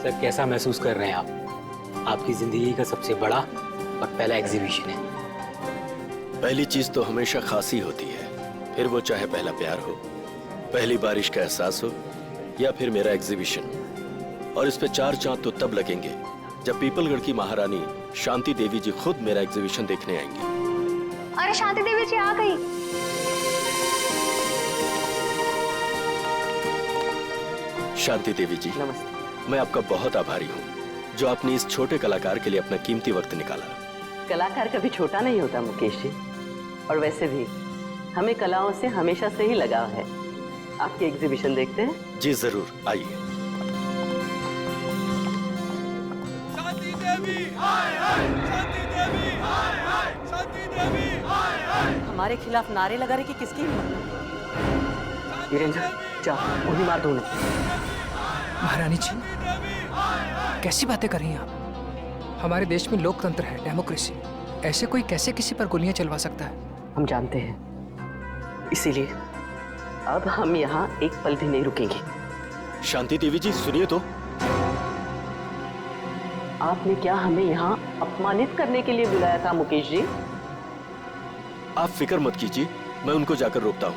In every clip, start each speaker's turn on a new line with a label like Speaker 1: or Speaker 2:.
Speaker 1: Sir कैसा महसूस कर रहे हैं आप? आपकी जिंदगी का सबसे बड़ा और पहला एग्जीबिशन है।
Speaker 2: पहली चीज तो हमेशा खास ही होती है, फिर वो चाहे पहला प्यार हो, पहली बारिश का एहसास हो या फिर मेरा एग्जीबिशन। और इस पे 4 चांद तो तब लगेंगे जब पीपलगढ़ की महारानी शांति देवी जी खुद मेरा एग्जीबिशन देखने आएंगी।
Speaker 3: अरे शांति देवी जी आ गई।
Speaker 2: शांति देवी जी
Speaker 4: नमस्ते।
Speaker 2: मैं आपका बहुत आभारी हूँ जो आपने इस छोटे कलाकार के लिए अपना कीमती वक्त निकाला।
Speaker 4: कलाकार कभी छोटा नहीं होता मुकेश जी, और वैसे भी हमें कलाओं से हमेशा से ही लगाव है। आपकी एग्जीबिशन देखते हैं?
Speaker 2: जी जरूर, आइए।
Speaker 5: शांति देवी हाय हाय, शांति देवी हाय हाय, शांति देवी हाय हाय।
Speaker 4: हमारे खिलाफ नारे लगा रहे कि किसकी हिम्मत? वीरेंद्र जा उन्हीं मार दो उन्हें।
Speaker 6: महारानी जी कैसी बातें कर रही हैं आप? हमारे देश में लोकतंत्र है, डेमोक्रेसी। ऐसे कोई कैसे किसी पर गोलियां चलवा सकता है?
Speaker 4: हम जानते हैं, इसीलिए अब हम यहाँ एक पल भी नहीं रुकेंगे।
Speaker 2: शांति देवी जी सुनिए तो।
Speaker 4: आपने क्या हमें यहाँ अपमानित करने के लिए बुलाया था मुकेश जी?
Speaker 2: आप फिक्र मत कीजिए, मैं उनको जाकर रोकता हूँ।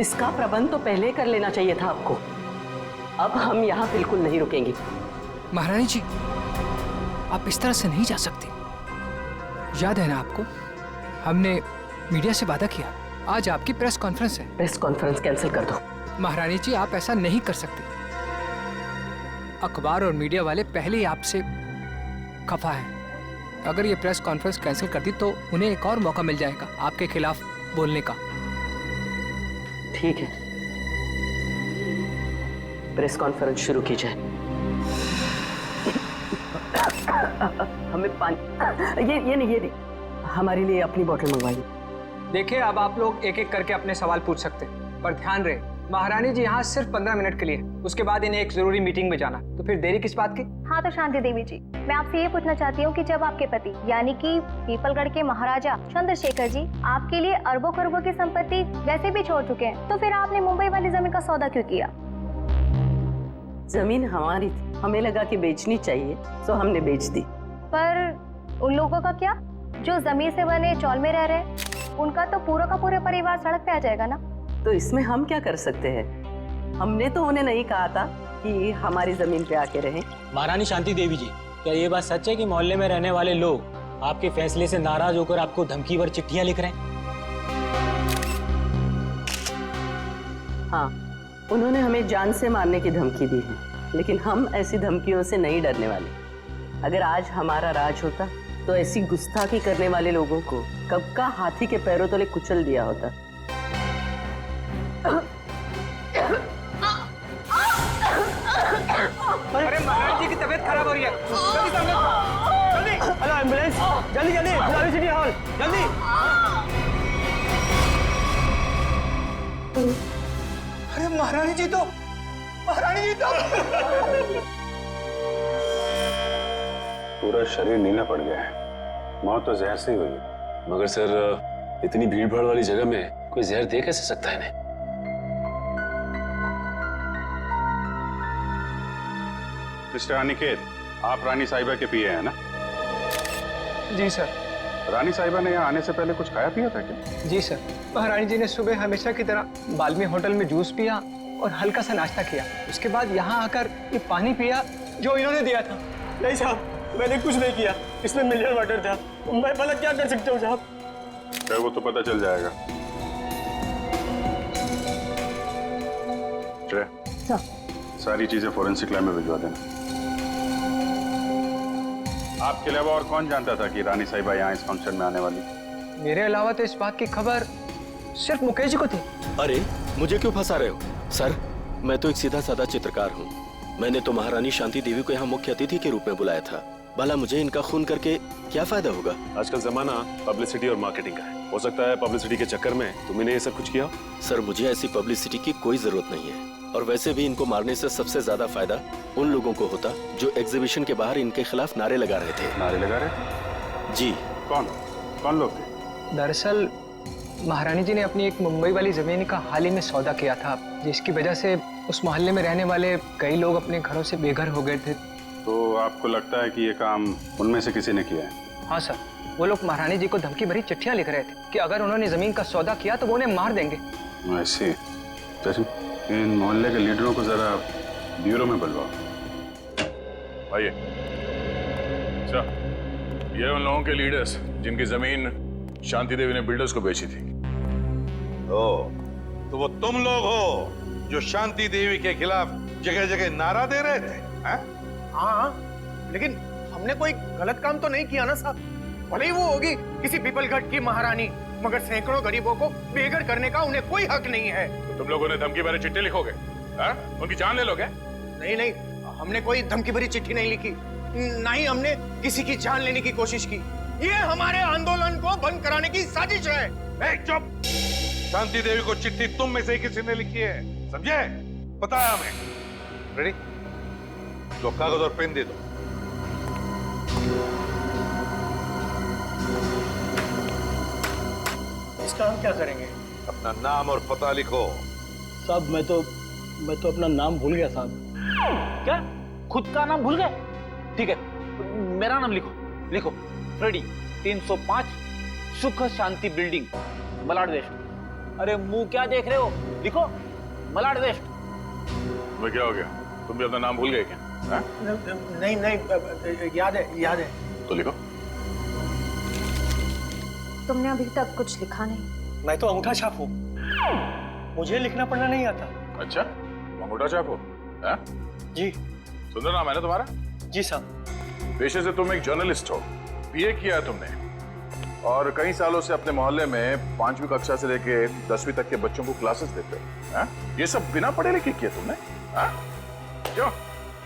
Speaker 4: इसका प्रबंध तो पहले कर लेना चाहिए था आपको। अब हम यहाँ बिल्कुल नहीं रुकेंगे।
Speaker 6: महारानी जी आप इस तरह से नहीं जा सकती। याद है ना आपको, हमने मीडिया से वादा किया। आज आपकी प्रेस कॉन्फ्रेंस है।
Speaker 4: प्रेस कॉन्फ्रेंस कैंसिल कर दो।
Speaker 6: महारानी जी आप ऐसा नहीं कर सकते। अखबार और मीडिया वाले पहले ही आपसे खफा हैं। अगर ये प्रेस कॉन्फ्रेंस कैंसिल कर दी तो उन्हें एक और मौका मिल जाएगा आपके खिलाफ बोलने का।
Speaker 4: ठीक है, प्रेस कॉन्फ्रेंस शुरू की जाए। हमें पानी ये नहीं, हमारे लिए अपनी बोतल मंगवाइए।
Speaker 7: देखिए अब आप लोग एक एक करके अपने सवाल पूछ सकते हैं, पर ध्यान रहे महारानी जी यहाँ सिर्फ 15 मिनट के लिए, उसके बाद इन्हें एक जरूरी मीटिंग में जाना, तो फिर देरी किस बात की?
Speaker 3: हाँ तो शांति देवी जी, मैं आपसे ये पूछना चाहती हूँ कि जब आपके पति यानी कि पीपलगढ़ के महाराजा चंद्रशेखर जी आपके लिए अरबों खरबों की संपत्ति वैसे भी छोड़ चुके हैं, तो फिर आपने मुंबई वाली जमीन का सौदा क्यों किया?
Speaker 4: जमीन हमारी थी, हमें लगा कि बेचनी चाहिए तो हमने बेच दी।
Speaker 3: पर उन लोगों का क्या जो जमीन से बने चौल में रह रहे, उनका तो पूरा का पूरा परिवार सड़क पे आ जाएगा ना।
Speaker 4: तो इसमें हम क्या कर सकते हैं? हमने तो उन्हें नहीं कहा था कि हमारी जमीन पे आके रहें।
Speaker 1: महारानी शांति देवी जी, क्या ये बात सच है कि मोहल्ले में रहने वाले लोग आपके फैसले से नाराज होकर आपको धमकी भर चिट्ठियां लिख रहे हैं?
Speaker 4: हाँ, उन्होंने हमें जान से मारने की धमकी दी है, लेकिन हम ऐसी धमकियों से नहीं डरने वाले। अगर आज हमारा राज होता तो ऐसी गुस्ताखी करने वाले लोगों को कब का हाथी के पैरों तले कुचल दिया होता।
Speaker 7: अरे महारानी जी की तबीयत खराब हो रही है, जल्दी हेलो एम्बुलेंस, जल्दी जल्दी बुलाओ सिटी हॉल, जल्दी। अरे महारानी जी तो
Speaker 8: पूरा शरीर नीला पड़ गया है, मौत तो जहर से ही हुई है।
Speaker 9: मगर सर इतनी भीड़ भाड़ वाली जगह में कोई जहर दे कैसे सकता है इन्हें?
Speaker 8: मिस्टर अनिकेत, आप रानी साहिबा के पीए हैं ना?
Speaker 7: जी सर।
Speaker 8: रानी साहिबा ने यहाँ आने से पहले कुछ खाया पिया था क्या?
Speaker 7: जी सर, महारानी जी ने सुबह हमेशा की तरह बाल्मी होटल में जूस पिया और हल्का सा नाश्ता किया। उसके बाद यहाँ आकर ये पानी पिया जो इन्होंने दिया था।
Speaker 10: नहीं साहब, मैंने कुछ नहीं किया, इसमें मिनरल वाटर था। मैं भला क्या कर सकता हूँ साहब?
Speaker 8: क्या वो तो पता चल जाएगा। सारी चीजें फोरेंसिक लैब में भिजवा देना। आपके अलावा और कौन जानता था कि रानी साहिबा यहाँ इस फंक्शन में आने वाली?
Speaker 7: मेरे अलावा तो इस बात की खबर सिर्फ मुकेश जी को थी।
Speaker 2: अरे मुझे क्यों फंसा रहे हो सर? मैं तो एक सीधा साधा चित्रकार हूँ। मैंने तो महारानी शांति देवी को यहाँ मुख्य अतिथि के रूप में बुलाया था। भला मुझे इनका खून करके क्या फायदा होगा?
Speaker 9: आजकल जमाना पब्लिसिटी और मार्केटिंग का है। हो सकता है पब्लिसिटी के चक्कर में तुमने ये सब कुछ किया।
Speaker 2: सर मुझे ऐसी पब्लिसिटी की कोई जरूरत नहीं है, और वैसे भी इनको मारने से सबसे ज्यादा फायदा उन लोगों को होता जो एग्जीबिशन के बाहर इनके खिलाफ नारे लगा रहे थे।
Speaker 8: नारे लगा रहे?
Speaker 2: जी।
Speaker 8: कौन लोग थे?
Speaker 7: दरअसल महारानी जी ने अपनी एक मुंबई वाली जमीन का हाल ही में सौदा किया था, जिसकी वजह से उस मोहल्ले में रहने वाले कई लोग अपने घरों से बेघर हो गए थे।
Speaker 8: तो आपको लगता है कि ये काम उनमें से किसी ने किया है?
Speaker 7: हाँ सर, वो लोग महारानी जी को धमकी भरी चिट्ठियां लिख रहे थे कि अगर उन्होंने जमीन का सौदा किया तो वो उन्हें मार देंगे।
Speaker 8: ऐसे इन मोहल्ले के लीडरों को जरा ब्यूरो में बुलवाओ।
Speaker 9: आइए। अच्छा, ये उन लोगों के लीडर्स जिनकी जमीन शांति देवी ने बिल्डर्स को बेची थी।
Speaker 11: तो वो तुम लोग हो जो शांति देवी के खिलाफ जगह जगह नारा दे रहे थे?
Speaker 10: हाँ, लेकिन हमने कोई गलत काम तो नहीं किया ना साहब। भले ही वो होगी किसी पीपलगढ़ की महारानी, मगर सैकड़ों गरीबों को बेघर करने का उन्हें कोई हक नहीं है।
Speaker 9: तो तुम लोगों ने धमकी भरी चिट्ठी लिखोगे? उनकी जान ले लोगे?
Speaker 10: नहीं नहीं, हमने कोई धमकी भरी चिट्ठी नहीं लिखी, ना ही हमने किसी की जान लेने की कोशिश की। ये हमारे आंदोलन को बंद कराने की साजिश है।
Speaker 11: चुप! शांति देवी को चिट्ठी तुम में से ही किसी ने लिखी है, समझे? पता है हमें। रेडी? तो कागज और पेन दे दो।
Speaker 10: इसका हम क्या करेंगे?
Speaker 11: अपना नाम और पता लिखो।
Speaker 10: साहब मैं तो अपना नाम भूल गया साहब।
Speaker 12: क्या? खुद का नाम भूल गए? ठीक है, मेरा नाम लिखो। लिखो, फ्रेडी, 305 सुख शांति बिल्डिंग, मलाड वेस्ट। अरे मुंह क्या देख रहे हो? लिखो, मलाड वेस्ट।
Speaker 9: तुम्हें क्या हो गया? तुम भी अपना नाम भूल गए क्या?
Speaker 10: नहीं नहीं, याद है।
Speaker 9: तो लिखो।
Speaker 3: तुमने अभी तक कुछ लिखा नहीं।
Speaker 10: मैं तो अंगूठा छाप हूँ, मुझे लिखना पढ़ना नहीं आता।
Speaker 9: अच्छा, अंगूठा छाप हो?
Speaker 10: जी।
Speaker 9: सुंदर नाम है ना तुम्हारा?
Speaker 10: जी साहब।
Speaker 9: पेशे से तुम एक जर्नलिस्ट हो, बीए किया है तुमने, और कई सालों से अपने मोहल्ले में 5वीं कक्षा से लेके 10वीं तक के बच्चों को क्लासेस देते हो। ये सब बिना पढ़े लिखे किया तुमने? क्यों?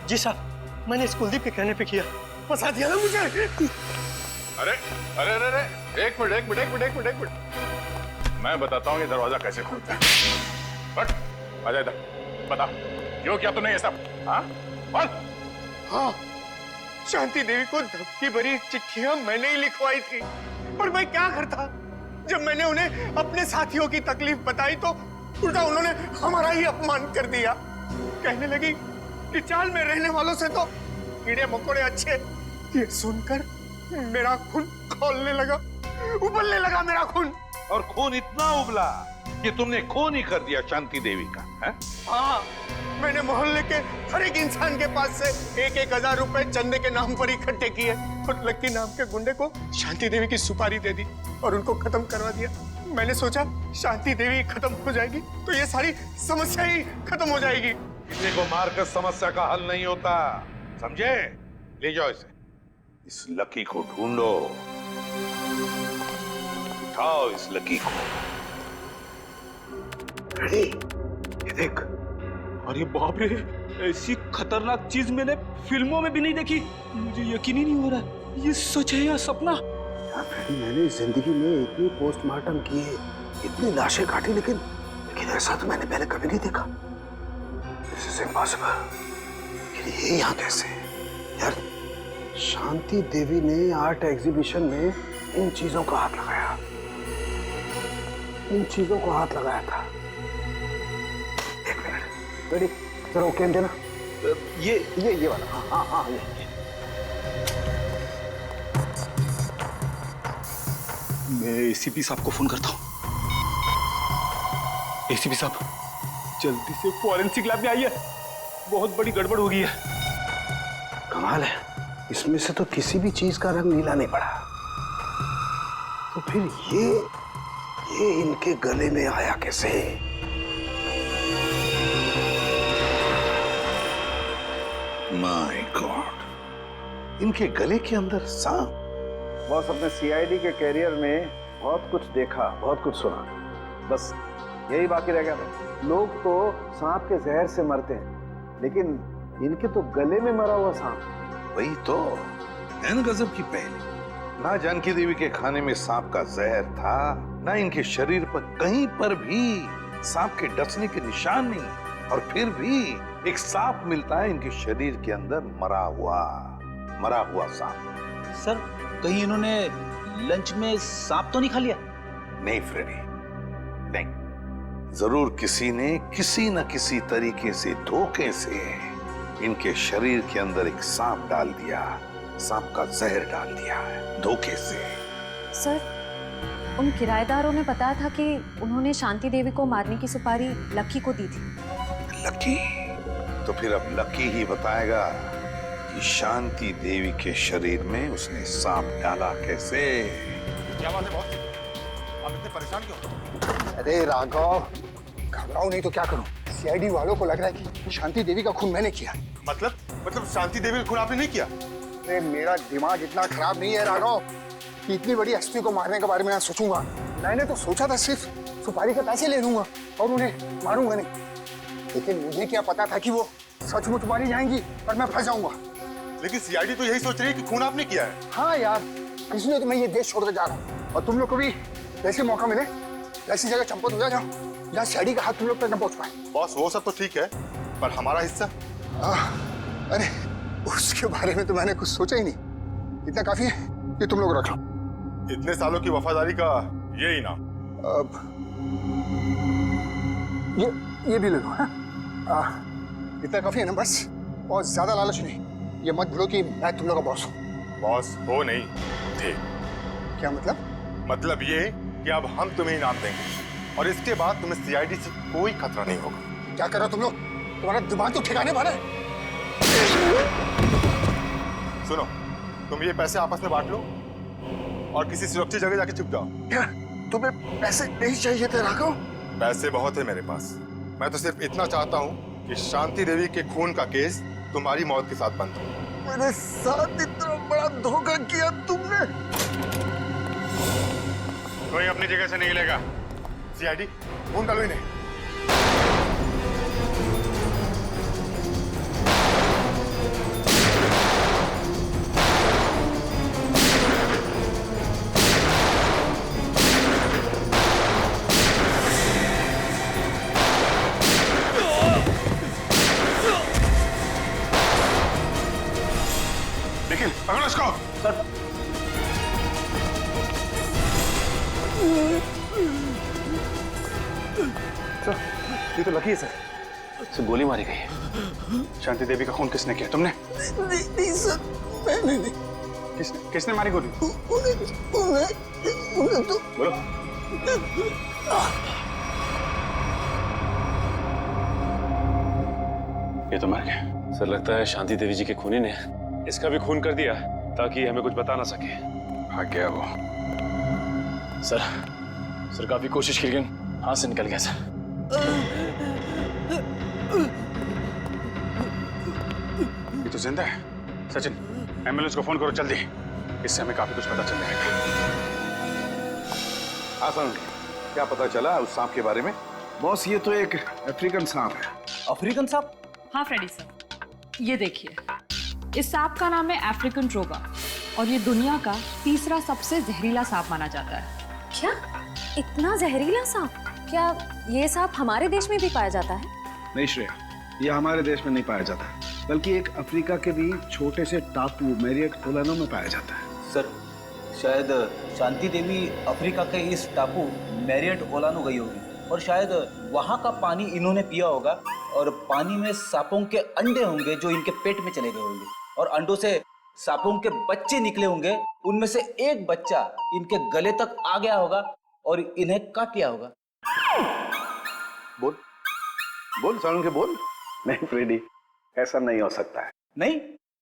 Speaker 10: जी साहब, मैंने इस कुलदीप के कहने पे किया। फंसा दिया ना मुझे।
Speaker 9: अरे अरे अरे अरे, एक मिनट। मैं बताता हूँ ये दरवाजा कैसे खोलता है। बट आजा इधर, बता क्यों किया तुमने ये सब? बोल।
Speaker 10: हाँ, शांति देवी को धमकी भरी चिट्ठियां मैंने ही लिखवाई थी, पर मैं क्या करता? जब मैंने उन्हें अपने साथियों की तकलीफ बताई तो उल्टा उन्होंने हमारा ही अपमान कर दिया। कहने लगी कि चाल में रहने वालों से तो कीड़े मकोड़े अच्छे। ये सुनकर मेरा खून खौलने लगा, उबलने लगा मेरा खून।
Speaker 11: और खून इतना उबला कि तुमने खून ही कर दिया शांति देवी का, है?
Speaker 10: हाँ, मैंने मोहल्ले के हर एक इंसान के पास से 1,000 रुपए चंदे के नाम पर इकट्ठे किए और लक्की नाम के गुंडे को शांति देवी की सुपारी दे दी और उनको खत्म करवा दिया। मैंने सोचा शांति देवी खत्म हो जाएगी तो ये सारी समस्या ही खत्म हो जाएगी।
Speaker 11: किसी को मारकर समस्या का हल नहीं होता, समझे? ले जाओ इसे। इस लकी को ढूंढो, उठाओ इस लकी को।
Speaker 10: रेडी? ये देख। अरे बाप रे, ऐसी खतरनाक चीज मैंने फिल्मों में भी नहीं देखी। मुझे यकीन ही नहीं हो रहा, ये सच है या सपना?
Speaker 13: यार फ्रेडी, मैंने जिंदगी में इतनी पोस्टमार्टम किए, इतनी लाशें काटी, लेकिन ऐसा तो मैंने पहले कभी नहीं देखा। This is impossible। ये यहाँ कैसे? यार शांति देवी ने आर्ट एग्जीबिशन में इन चीजों को हाथ लगाया, इन चीजों को हाथ लगाया था। एक मिनट, रेडी? जरा वो कैन देना। ये वाला। हाँ ये।
Speaker 10: मैं एसीपी साहब को फोन करता हूँ। एसीपी साहब, जल्दी से फॉरेंसिक लैब में आइए, बहुत बड़ी गड़बड़ हो गई है।
Speaker 13: कमाल है, इसमें से तो किसी भी चीज का रंग नीला नहीं पड़ा। तो फिर ये इनके गले में आया कैसे?
Speaker 11: माय गॉड, इनके गले के अंदर सांप।
Speaker 14: बॉस, अपने सीआईडी के कैरियर में बहुत कुछ देखा, बहुत कुछ सुना, बस यही बाकी रह गया था। लोग तो सांप के जहर से मरते हैं, लेकिन इनके तो गले में मरा हुआ सांप।
Speaker 11: वही तो एन गजब की पहली। ना जानकी देवी के खाने में सांप का जहर था, ना इनके शरीर पर कहीं पर भी सांप के डसने के निशान नहीं, और फिर भी एक सांप मिलता है इनके शरीर के अंदर, मरा हुआ सांप।
Speaker 12: सर, कहीं इन्होंने लंच में सांप तो नहीं खा लिया?
Speaker 11: नहीं फ्रेडी, नहीं। जरूर किसी ने किसी न किसी तरीके से धोखे से इनके शरीर के अंदर एक सांप डाल दिया, सांप का जहर डाल दिया है धोखे से।
Speaker 15: सर, उन किराएदारों ने बताया था कि उन्होंने शांति देवी को मारने की सुपारी लक्की को दी थी।
Speaker 11: लक्की? तो फिर अब लक्की ही बताएगा कि शांति देवी के शरीर में उसने सांप डाला कैसे।
Speaker 10: क्या बात है बॉस? आप इतने परेशान क्यों? अरे राघव, घबराओ नहीं तो क्या करूं? सीआईडी वालों को लग रहा है कि शांति देवी का खून मैंने किया। मतलब शांति देवी का खून आपने नहीं किया? अरे मेरा दिमाग इतना खराब नहीं है राघव कि इतनी बड़ी हस्ती को मारने के बारे में सोचूंगा। मैंने तो सोचा था सिर्फ सुपारी के पैसे ले लूंगा और उन्हें मारूंगा नहीं, लेकिन मुझे क्या पता था कि वो सचमुच मारी जाएंगी और मैं फंस जाऊंगा। लेकिन सीआईडी तो यही सोच रही है कि खून आपने किया है। हाँ यार, इसलिए तो मैं ये देश छोड़कर जा रहा हूँ और तुम लोग को भी ऐसे मौका मिले ऐसी जगह चंपत हो जाओ जहाँ सीआईडी का हाथ तुम लोग तक न पहुँच पाए। बॉस वो सब तो ठीक है, पर हमारा हिस्सा? अरे उसके बारे में तो मैंने कुछ सोचा ही नहीं। इतना काफी है कि तुम लोग रख लो। इतने सालों की वफादारी का ये इनाम। ये भी ले लो। इतना काफी है ना बस, और ज्यादा लालच नहीं। ये मत भूलो कि मैं तुम लोग का बॉस हूँ। बॉस हो नहीं थे। क्या मतलब? मतलब ये कि अब हम तुम्हें इनाम देंगे और इसके बाद तुम्हें सीआईडी से कोई खतरा नहीं होगा। क्या कर रहे हो तुम लोग? तुम्हारा दिमाग तो ठिकाने मारे। सुनो, तुम ये पैसे आपस में बांट लो और किसी सुरक्षित जगह जाके छुप जाओ। क्या तुम्हें पैसे नहीं चाहिए थे राघव? पैसे बहुत है मेरे पास। मैं तो सिर्फ इतना चाहता हूँ कि शांति देवी के खून का केस तुम्हारी मौत के साथ बंद हो। मेरे साथ इतना बड़ा धोखा किया तुमने। कोई अपनी जगह से नहीं हिलेगा। सीआईडी खून डालो इन्हें। निखिल, पकड़ो इसको। सर। सर, ये तो लकी है सर। गोली मारी गई है। शांति देवी का खून किसने किया? तुमने? नहीं सर, मैंने नहीं। किसने मारी गोली? उन्हें तो बोलो।
Speaker 8: ये तो मर गया।
Speaker 16: सर लगता है शांति देवी जी के खूनी ने इसका भी खून कर दिया ताकि हमें कुछ बता ना सके।
Speaker 8: हाँ क्या वो?
Speaker 16: सर काफी कोशिश की लेकिन हाथ से निकल गया सर।
Speaker 8: ये तो जिंदा है। सचिन, एम्बुलेंस को फोन करो जल्दी, इससे हमें काफी कुछ पता चल जाएगा।
Speaker 11: आसान, क्या पता चला उस सांप के बारे में?
Speaker 13: बॉस ये तो एक अफ्रीकन सांप है।
Speaker 12: अफ्रीकन सांप?
Speaker 17: हाँ फ्रेडी सर, ये देखिए, इस सांप का नाम है अफ्रीकन ट्रोगा और ये दुनिया का तीसरा सबसे जहरीला सांप माना जाता है।
Speaker 15: क्या? इतना जहरीला सांप? क्या ये सांप हमारे देश में भी पाया जाता है?
Speaker 13: नहीं श्रेया, ये हमारे देश में नहीं पाया जाता, बल्कि एक अफ्रीका के भी छोटे से टापू मैरियट ओलानो में पाया जाता है।
Speaker 12: सर, शायद शांति देवी अफ्रीका के इस टापू मैरियट ओलानो गई होगी और शायद वहाँ का पानी इन्होंने पिया होगा और पानी में सांपों के अंडे होंगे जो इनके पेट में चले गए होंगे और अंडों से सांपों के बच्चे निकले होंगे। उनमें से एक बच्चा इनके गले तक आ गया होगा और इन्हें काट लिया होगा।
Speaker 11: बोल बोल सारुण के बोल।
Speaker 13: नहीं फ्रेडी, ऐसा नहीं हो सकता है।
Speaker 12: नहीं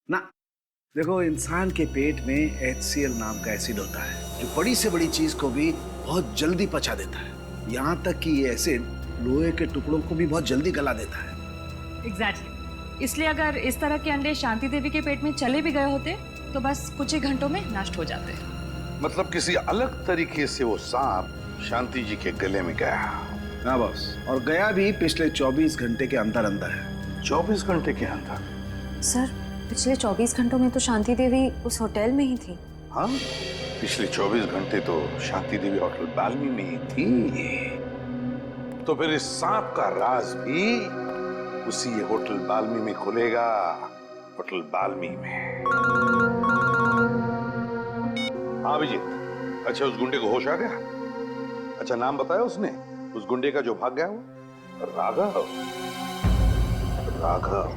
Speaker 13: ना, देखो इंसान के पेट में HCl नाम का एसिड होता है जो बड़ी से बड़ी चीज को भी बहुत जल्दी पचा देता है। यहाँ तक कि ये एसिड लोहे के टुकड़ों को भी बहुत जल्दी गला देता है।
Speaker 17: एग्जैक्टली। इसलिए अगर इस तरह के अंडे शांति देवी के पेट में चले भी गए होते तो बस कुछ ही घंटों में नष्ट हो जाते।
Speaker 11: मतलब किसी अलग तरीके से वो सांप शांति जी के गले में गया।
Speaker 13: हाँ बॉस, और गया भी पिछले 24 घंटे के अंदर अंदर है।
Speaker 11: 24 घंटे के अंदर?
Speaker 15: सर, पिछले 24 घंटों में तो शांति देवी उस होटल में ही थी।
Speaker 11: हाँ, पिछले 24 घंटे तो शांति देवी होटल बाल्मी में ही थी। तो फिर इस सांप का राज भी उसी होटल बाल्मी में खुलेगा। होटल बाल्मी में। हाँ अभिजीत, अच्छा उस गुंडे को होश आ गया? अच्छा नाम बताया उसने? उस गुंडे का जो भाग गया वो? राघव। राघव।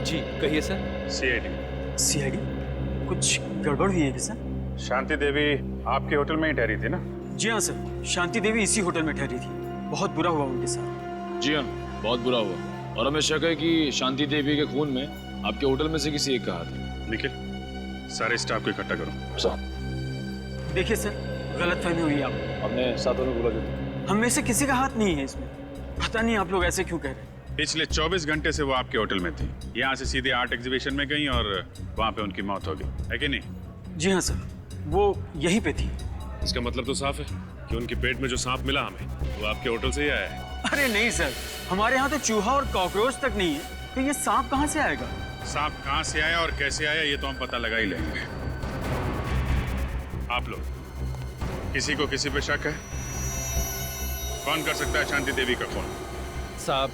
Speaker 18: जी कहिए सर।
Speaker 8: सीआईडी
Speaker 18: कुछ गड़बड़ हुई है क्या सर?
Speaker 8: शांति देवी आपके होटल में ही ठहरी थी ना?
Speaker 18: जी हाँ सर, शांति देवी इसी होटल में ठहरी थी। बहुत बुरा हुआ उनके साथ।
Speaker 19: जी हाँ, बहुत बुरा हुआ और हमें शक है कि शांति देवी के खून में आपके होटल में से किसी एक का हाथ है।
Speaker 8: निखिल, सारे स्टाफ को इकट्ठा करो।
Speaker 19: सर
Speaker 18: देखिए सर, गलतफहमी हुई आप।
Speaker 19: हमने साथों में बोला जो
Speaker 18: हम में से किसी का हाथ नहीं है इसमें। पता नहीं आप लोग ऐसे क्यों कह रहे हैं।
Speaker 8: पिछले 24 घंटे से वो आपके होटल में थी। यहाँ से सीधे आर्ट एग्जीबिशन में गई और वहाँ पे उनकी मौत हो गई, है कि नहीं?
Speaker 18: जी हाँ सर, वो यहीं पे थी।
Speaker 16: इसका मतलब तो साफ है कि उनके पेट में जो सांप मिला हमें वो आपके होटल से ही आया है।
Speaker 18: अरे नहीं सर, हमारे यहाँ तो चूहा और कॉकरोच तक नहीं है, तो ये सांप कहाँ से आएगा?
Speaker 8: सांप कहाँ से आया और कैसे आया ये तो हम पता लगा ही लेंगे। आप लोग किसी को किसी पे शक है? कौन कर सकता है शांति देवी का खून?
Speaker 18: साहब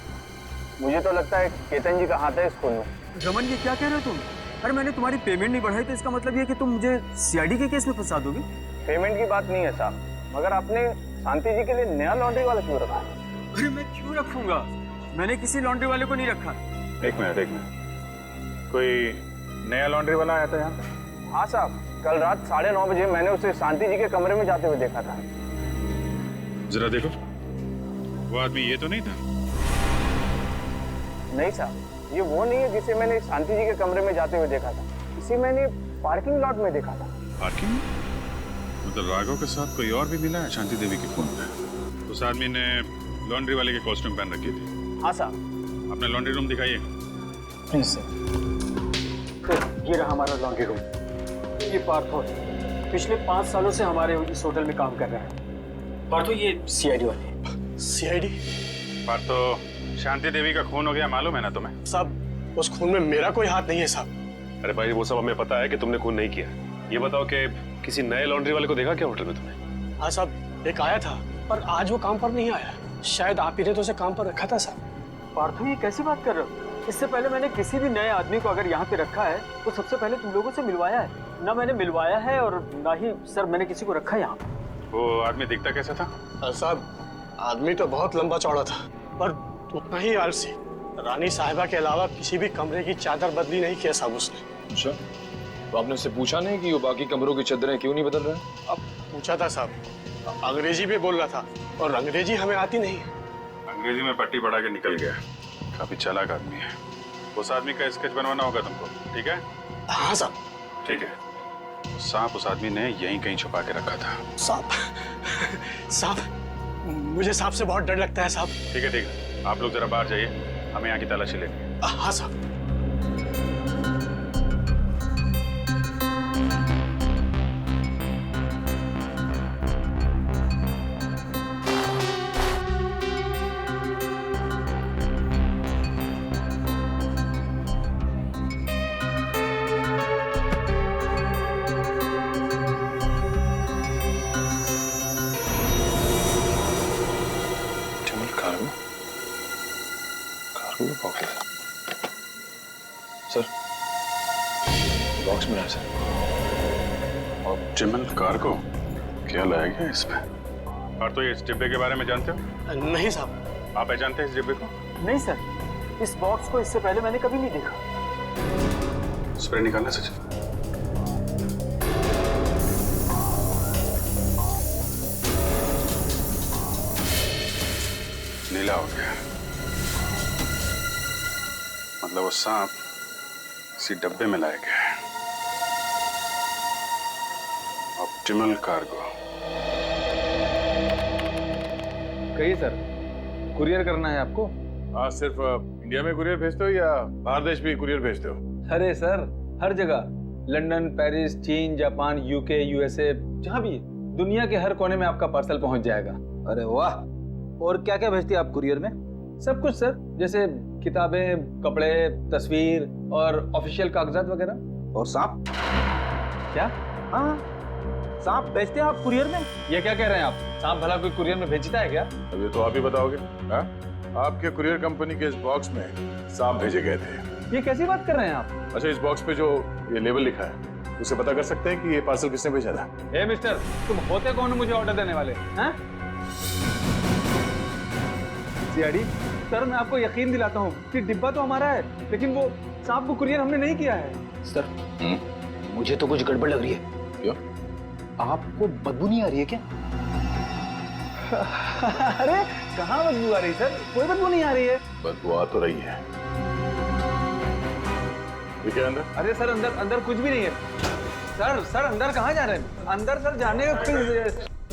Speaker 14: मुझे तो लगता है केतन जी का हाथ है इस खून में।
Speaker 18: रमन, ये क्या कह रहे हो तुम? अरे मैंने तुम्हारी पेमेंट नहीं बढ़ाई तो इसका मतलब ये कि तुम मुझे सीआईडी के केस में फंसा दोगे?
Speaker 14: पेमेंट की बात नहीं है साहब, मगर आपने शांति जी के लिए नया लॉन्ड्री वाला क्यों रखा?
Speaker 18: अरे मैं क्यों रखूंगा? मैंने किसी लॉन्ड्री वाले को नहीं रखा।
Speaker 8: एक मिनट, कोई नया लॉन्ड्री वाला आया था यहाँ पे?
Speaker 14: हाँ साहब, कल रात 9:30 बजे मैंने उसे शांति जी के कमरे में जाते हुए देखा था।
Speaker 8: जरा देखो, वो आदमी ये तो नहीं था?
Speaker 14: नहीं साहब, ये वो नहीं है जिसे मैंने शांति जी के कमरे में जाते हुए देखा था। इसे मैंने पार्किंग लॉट में देखा था।
Speaker 8: पार्किंग? मतलब राघव के साथ कोई और भी मिला है शांति देवी के खून में? उस आदमी ने लॉन्ड्री वाले के कॉस्ट्यूम पहन रखी थी।
Speaker 14: हाँ साहब।
Speaker 8: अपने लॉन्ड्री रूम दिखाइए।
Speaker 18: प्लीज सर, ये रहा हमारा लॉन्ड्री रूम। ये पार्थो है, पिछले 5 सालों से हमारे इस होटल में काम कर रहा है। पार्थो, ये सीआईडी वाले।
Speaker 10: सीआईडी?
Speaker 8: पार्थो, शांति देवी का खून हो गया, मालूम है ना तुम्हें?
Speaker 10: साहब, उस खून में मेरा कोई हाथ नहीं है साहब।
Speaker 16: अरे भाई, वो सब हमें पता है कि तुमने खून नहीं किया। ये बताओ कि किसी नए लॉन्ड्री वाले को देखा क्या होटल में तुमने?
Speaker 10: हाँ साहब, एक आया था पर आज वो काम पर नहीं आया। शायद आप ही ने तो उसे काम पर रखा था साहब।
Speaker 18: पार्थो, ये कैसी बात कर रहे हो? इससे पहले मैंने किसी भी नए आदमी को अगर यहाँ पे रखा है तो सबसे पहले तुम लोगों से मिलवाया है। ना मैंने मिलवाया है और ना ही सर मैंने किसी को रखा है यहाँ।
Speaker 8: वो आदमी दिखता कैसा था?
Speaker 10: साहब, आदमी तो बहुत लंबा चौड़ा था पर उतना ही आलसी। रानी साहिबा के अलावा किसी भी कमरे की चादर बदली नहीं किया साहब उसने।
Speaker 19: अच्छा, तो आपने उससे पूछा नहीं कि वो बाकी कमरों की चादरें क्यों नहीं बदल रहा है?
Speaker 10: अब पूछा था साहब, अंग्रेजी भी बोल रहा था और अंग्रेजी हमें आती नहीं।
Speaker 8: अंग्रेजी में पट्टी पढ़ा के निकल गया। काफी चालाक आदमी है। उस आदमी का स्केच बनवाना होगा तुमको, ठीक है?
Speaker 10: हाँ साहब।
Speaker 8: ठीक है। सांप उस आदमी ने यहीं कहीं छुपा के रखा था।
Speaker 10: साहब, मुझे सांप से बहुत डर लगता है साहब।
Speaker 8: ठीक है, आप लोग जरा बाहर जाइए, हमें यहाँ की तलाशी लेंगे।
Speaker 10: हाँ साहब।
Speaker 19: सर, बॉक्स मिला है सर।
Speaker 8: Optimal cargo? क्या लाया गया इसमें? और तो ये इस डिब्बे के बारे में जानते हो?
Speaker 10: नहीं साहब।
Speaker 8: आप जानते हैं इस डिब्बे को?
Speaker 18: नहीं सर, इस बॉक्स को इससे पहले मैंने कभी नहीं देखा।
Speaker 8: स्प्रे निकालना सचिन। नीला हो गया, मतलब वो सांप इसी डब्बे में लाया गया है। Optimal cargo.
Speaker 12: कहिए सर, कुरियर करना है आपको?
Speaker 9: हाँ, सिर्फ इंडिया में कुरियर भेजते हो या बाहर देश भी कुरियर भेजते हो?
Speaker 12: अरे सर, हर जगह, लंदन, पेरिस, चीन, जापान, यूके, यूएसए, जहाँ भी, दुनिया के हर कोने में आपका पार्सल पहुंच जाएगा।
Speaker 20: अरे वाह! और क्या क्या भेजती है आप कुरियर में?
Speaker 12: सब कुछ सर, जैसे किताबें, कपड़े, तस्वीर और ऑफिशियल कागजात वगैरह।
Speaker 20: और सांप?
Speaker 12: क्या?
Speaker 20: हाँ, सांप भेजते हैं आप कुरियर में?
Speaker 12: ये क्या कह रहे हैं आप? सांप भला कोई कुरियर में भेजता है क्या?
Speaker 9: अब ये तो आप ही बताओगे। हाँ? आपके कुरियर कंपनी के इस बॉक्स में सांप भेजे गए थे।
Speaker 20: ये कैसी बात कर रहे हैं आप?
Speaker 9: अच्छा, इस बॉक्स पे जो ये लेबल लिखा है उसे पता कर सकते हैं कि ये पार्सल किसने भेजा था?
Speaker 20: ए मिस्टर, तुम होते कौन हो मुझे ऑर्डर देने वाले? हैं? सीआईडी सर, मैं आपको यकीन दिलाता हूँ कि डिब्बा तो हमारा है, लेकिन वो सांप को कुरियर हमने नहीं किया है।
Speaker 18: सर, मुझे तो कुछ गड़बड़ लग रही है।
Speaker 9: क्यों?
Speaker 18: आपको बदबू नहीं आ रही है क्या?
Speaker 20: अरे कहाँ बदबू आ रही सर? कोई बदबू नहीं आ रही है।
Speaker 9: बदबू आ तो रही है। ये क्या अंदर?
Speaker 20: अरे सर, अंदर कुछ भी नहीं है। सर अंदर कहाँ जा रहे हैं? अंदर सर जाने का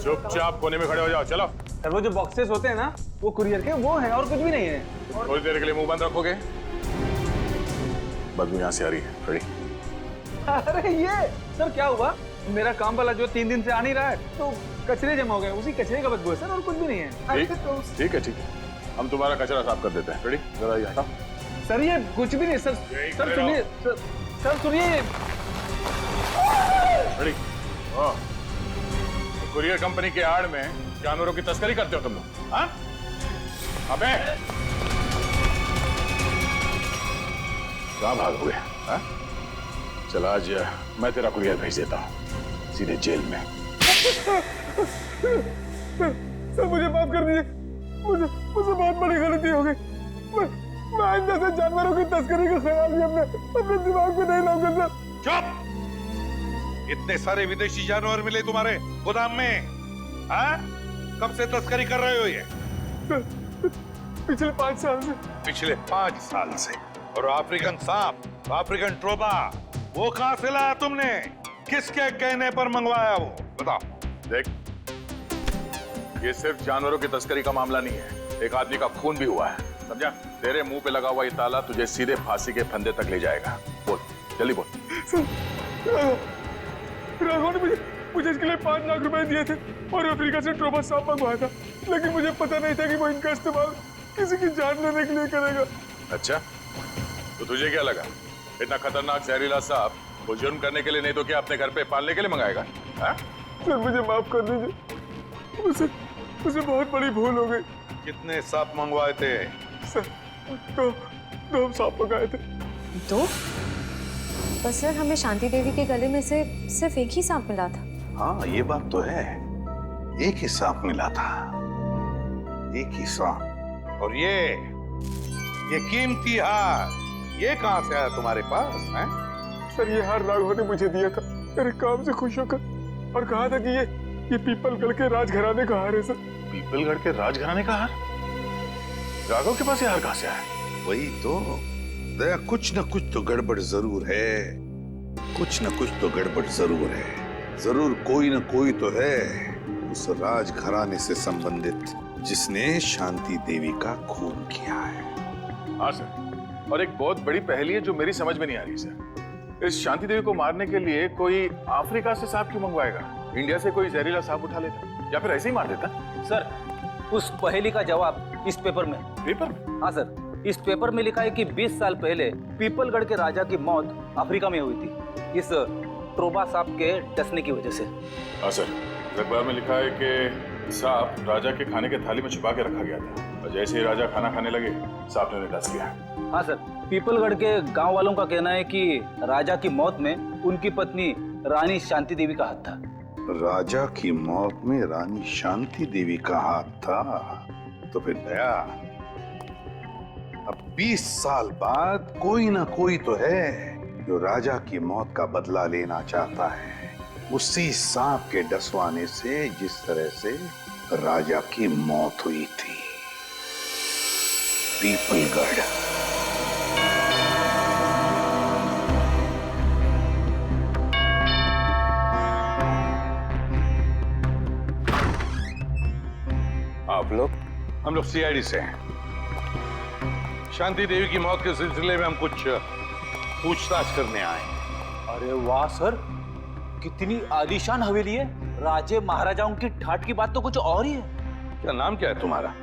Speaker 9: चुपचाप कोने में खड़े हो जाओ, चलो।
Speaker 20: सर वो जो बॉक्सेस होते हैं ना, वो कुरियर के वो है और कुछ भी नहीं है।
Speaker 9: थोड़ी देर के लिए मुंह बंद रखोगे? बदबू यहाँ से आ रही है। रेडी?
Speaker 20: अरे ये सर क्या हुआ? मेरा काम वाला जो 3 दिन से आ नहीं रहा है, तो कचरे जमा हो गए, उसी कचरे का बदबू है सर, और कुछ भी नहीं है।
Speaker 9: ठीक है, हम तुम्हारा कचरा साफ कर देते हैं। रेडी? जरा ये हटाओ।
Speaker 20: सर ये कुछ भी नहीं सर। सर सुनिए सर सुनिए।
Speaker 9: रेडी? कुरियर कंपनी के आड़ में जानवरों की तस्करी करते हो तुम लोग? हाँ? अबे कहाँ भागोगे? हाँ? चल आज मैं तेरा कुरियर भेज देता हूँ सीधे जेल में।
Speaker 10: सर मुझे माफ कर दीजिए, मुझे बहुत बड़ी गलती हो गई। मैं आइंदा से जानवरों की तस्करी का ख्याल भी अपने दिमाग में नहीं लाऊंगा सर।
Speaker 11: चुप! इतने सारे विदेशी जानवर मिले तुम्हारे गोदाम में, हाँ? कब से तस्करी कर रहे हो ये?
Speaker 10: पिछले 5 साल से।
Speaker 11: पिछले 5 साल से? और अफ्रीकन सांप, अफ्रीकन ट्रोबा, वो कहां से लाया तुमने? किसके कहने पर मंगवाया वो? बताओ।
Speaker 9: देख, ये सिर्फ जानवरों की तस्करी का मामला नहीं है, एक आदमी का खून भी हुआ है, समझा? तेरे मुंह पे लगा हुआ ये ताला तुझे सीधे फांसी के फंदे तक ले जाएगा। बोल, जल्दी बोल।
Speaker 10: राघव ने मुझे इसके लिए 5 लाख रुपए दिए थे और अफ्रीका से ट्रोबा सांप मंगवाया था, लेकिन मुझे पता नहीं था कि वो इनका इस्तेमाल किसी की जान लेने के लिए करेगा।
Speaker 9: अच्छा, तो तुझे क्या लगा इतना खतरनाक जहरीला सांप वो जुर्म करने के लिए नहीं तो क्या अपने घर पे पालने के लिए मंगाएगा? हाँ?
Speaker 10: सर मुझे माफ कर दीजिए, मुझे बहुत बड़ी भूल हो गई।
Speaker 11: कितने सांप मंगवाए थे?
Speaker 10: सर 2 सांप मंगाए थे।
Speaker 15: 2? बस सर, हमें शांति देवी के गले में से सिर्फ एक ही सांप मिला था।
Speaker 11: हाँ ये बात तो है, एक ही सांप मिला था, एक ही सांप। और ये कीमती हार, ये कहां से आया तुम्हारे पास? हैं?
Speaker 10: सर ये हार राघव ने मुझे दिया था मेरे काम से खुश होकर, और कहा था कि ये पीपलगढ़ के राजघराने का हार है सर।
Speaker 9: पीपलगढ़ के राजघराने का हार? राघव के पास ये हार कहां से आया?
Speaker 11: वही तो दया, कुछ न कुछ तो गड़बड़ जरूर है, कुछ न कुछ तो गड़बड़ जरूर है। जरूर कोई न कोई तो है उस राजघराने से संबंधित जिसने शांति देवी का खून किया है।
Speaker 9: हाँ सर, और एक बहुत बड़ी पहेली है जो मेरी समझ में नहीं आ रही सर। इस शांति देवी को मारने के लिए कोई अफ्रीका से सांप क्यों मंगवाएगा? इंडिया से कोई जहरीला सांप उठा लेता या फिर ऐसे ही मार देता?
Speaker 12: सर, उस पहेली का जवाब इस पेपर में।
Speaker 9: पेपर में?
Speaker 12: हाँ सर, इस पेपर में लिखा है कि 20 साल पहले पीपलगढ़ के राजा की मौत अफ्रीका में हुई थी, इस ट्रोबा सांप के डसने की वजह से।
Speaker 9: हाँ सर, अखबार में लिखा है कि सांप राजा के खाने के थाली में छुपा के रखा गया था, और जैसे ही राजा खाना खाने लगे सांप ने उन्हें डस लिया।
Speaker 12: हाँ सर, पीपलगढ़ के गांव वालों का कहना है कि राजा की मौत में उनकी पत्नी रानी शांति देवी का हाथ था।
Speaker 11: राजा की मौत में रानी शांति देवी का हाथ था? तो फिर दया, अब 20 साल बाद कोई ना कोई तो है जो राजा की मौत का बदला लेना चाहता है, उसी सांप के डसवाने से जिस तरह से राजा की मौत हुई थी। पीपलगढ़।
Speaker 9: आप लोग?
Speaker 11: हम लोग सीआईडी से हैं। शांति देवी की मौत के सिलसिले में हम कुछ पूछताछ करने आए।
Speaker 12: अरे वाह सर, कितनी आलीशान हवेली है। राजे महाराजाओं की ठाट की बात तो कुछ और ही है।
Speaker 11: क्या नाम क्या है तुम्हारा?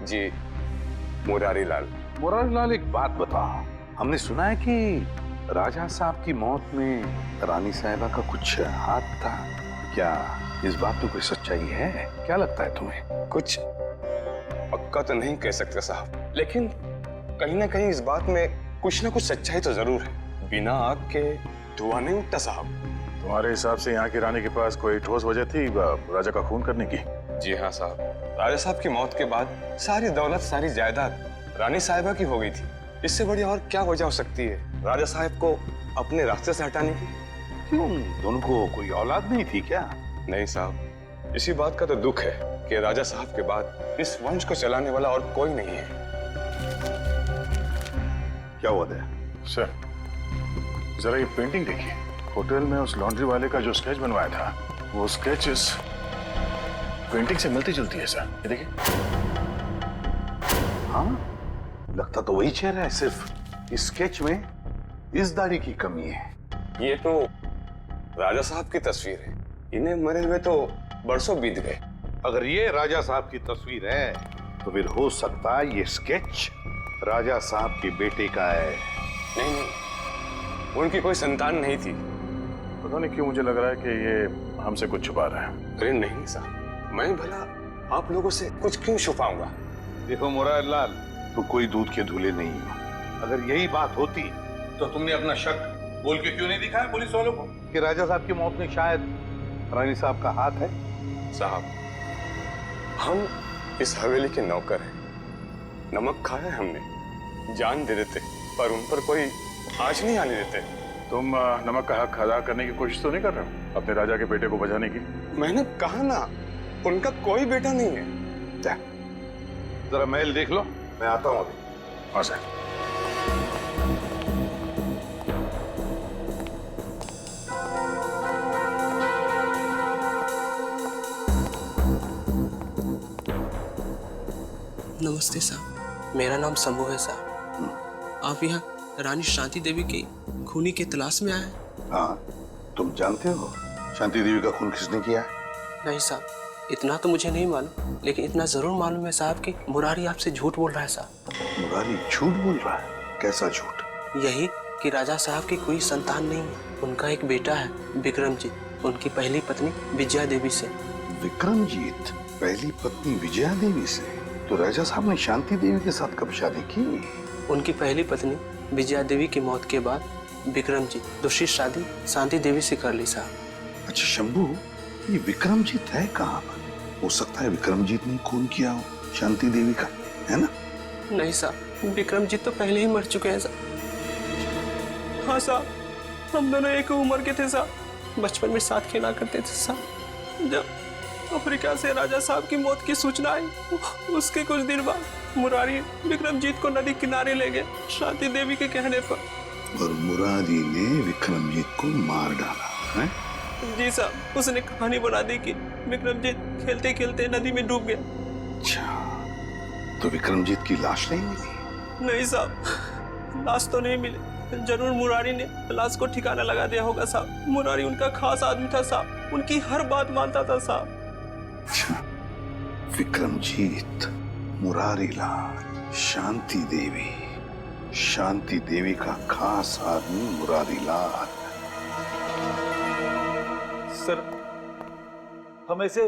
Speaker 21: जी, मुरारी लाल।
Speaker 11: मुरारी लाल, एक बात बताओ, हमने सुना है कि राजा साहब की मौत में रानी साहिबा का कुछ हाथ था, क्या इस बात में कोई सच्चाई है? क्या लगता है तुम्हें?
Speaker 21: कुछ पक्का तो नहीं कह सकते साहब, लेकिन कहीं ना कहीं इस बात में कुछ ना कुछ सच्चाई तो जरूर है। बिना आग के धुआं नहीं उठता साहब।
Speaker 9: तुम्हारे हिसाब से यहाँ की रानी के पास कोई ठोस वजह थी राजा का खून करने की?
Speaker 21: जी हाँ साहब, राजा साहब की मौत के बाद सारी दौलत सारी जायदाद रानी साहिबा की हो गई थी। इससे बड़ी और क्या वजह हो सकती है राजा साहब को अपने रास्ते से हटाने की?
Speaker 11: क्यों, दोनों को कोई औलाद नहीं थी क्या?
Speaker 21: नहीं साहब, इसी बात का तो दुख है कि राजा साहब के बाद इस वंश को चलाने वाला और कोई नहीं है।
Speaker 11: क्या हुआ दया?
Speaker 9: सर जरा ये पेंटिंग देखिए, होटल में उस लॉन्ड्री वाले का जो स्केच बनवाया था वो स्केच इस पेंटिंग से मिलती जुलती है सर। ये देखिए।
Speaker 11: हाँ, लगता तो वही चेहरा है, सिर्फ इस स्केच में इस दाढ़ी की कमी है।
Speaker 21: ये तो राजा साहब की तस्वीर है, इन्हें मरे हुए तो बरसों बीत गए।
Speaker 11: अगर ये राजा साहब की तस्वीर है तो फिर हो सकता है ये स्केच राजा साहब के बेटे का है।
Speaker 21: नहीं नहीं, उनकी कोई संतान नहीं थी।
Speaker 9: पता नहीं क्यों मुझे लग रहा है कि ये हमसे कुछ छुपा रहा है।
Speaker 21: अरे नहीं साहब, मैं भला आप लोगों से कुछ क्यों छुपाऊंगा?
Speaker 11: देखो मुरारीलाल, तुम कोई दूध के धुले नहीं हो। अगर यही बात होती तो तुमने अपना शक बोल के क्यों नहीं दिखाया पुलिस वालों को कि राजा साहब की मौत में शायद रानी साहब का हाथ है?
Speaker 21: साहब, हम इस हवेली के नौकर हैं। नमक खाया है हमने, जान दे देते, पर उन पर कोई आँच नहीं आने देते।
Speaker 9: तुम नमक का हक अदा करने की कोशिश तो नहीं कर रहे हो अपने राजा के बेटे को बचाने की?
Speaker 21: मैंने कहा ना, उनका कोई बेटा नहीं है।
Speaker 11: जरा महल देख लो, मैं आता हूँ अभी।
Speaker 9: हाँ सर।
Speaker 5: नमस्ते साहब, मेरा नाम शंभू है साहब। आप यहाँ रानी शांति देवी की खूनी की तलाश में आए हैं?
Speaker 11: हाँ, तुम जानते हो शांति देवी का खून किसने किया है?
Speaker 5: नहीं साहब, इतना तो मुझे नहीं मालूम, लेकिन इतना जरूर मालूम है साहब कि मुरारी आपसे झूठ बोल रहा है साहब।
Speaker 11: मुरारी झूठ बोल रहा है? कैसा झूठ?
Speaker 5: यही कि राजा साहब की कोई संतान नहीं है। उनका एक बेटा है विक्रमजीत, उनकी पहली पत्नी विजया देवी से।
Speaker 11: विक्रमजीत पहली पत्नी विजया देवी से? तो राजा साहब ने शांति देवी के साथ कब शादी की?
Speaker 5: उनकी पहली पत्नी विजया देवी की मौत के बाद विक्रमजीत दूसरी शादी शांति देवी से कर ली साहब।
Speaker 11: अच्छा शंभू, ये विक्रमजीत है कहाँ पर? हो सकता है विक्रमजीत ने खून किया हो शांति देवी का, है ना?
Speaker 5: नहीं साहब, विक्रमजीत तो पहले ही मर चुके हैं साहब। हाँ साहब, हम दोनों एक उम्र के थे साहब, बचपन में साथ खेला करते थे साहब। जब अफ्रीका से राजा साहब की मौत की सूचना आई, उसके कुछ दिन बाद मुरारी विक्रमजीत को नदी किनारे ले गए शांति देवी के कहने पर।
Speaker 11: और मुरारी ने विक्रमजीत को मार डाला है?
Speaker 5: जी साहब, उसने कहानी बना दी कि विक्रमजीत खेलते खेलते नदी में डूब गया।
Speaker 11: अच्छा, तो विक्रमजीत की लाश नहीं मिली?
Speaker 5: नहीं साहब, लाश तो नहीं मिली। जरूर मुरारी ने लाश को ठिकाना लगा दिया होगा साहब। मुरारी उनका खास आदमी था साहब, उनकी हर बात मानता था साहब।
Speaker 11: अच्छा, विक्रमजीत, मुरारीलाल, शांति देवी का खास आदमी मुरारीलाल।
Speaker 12: सर, हम ऐसे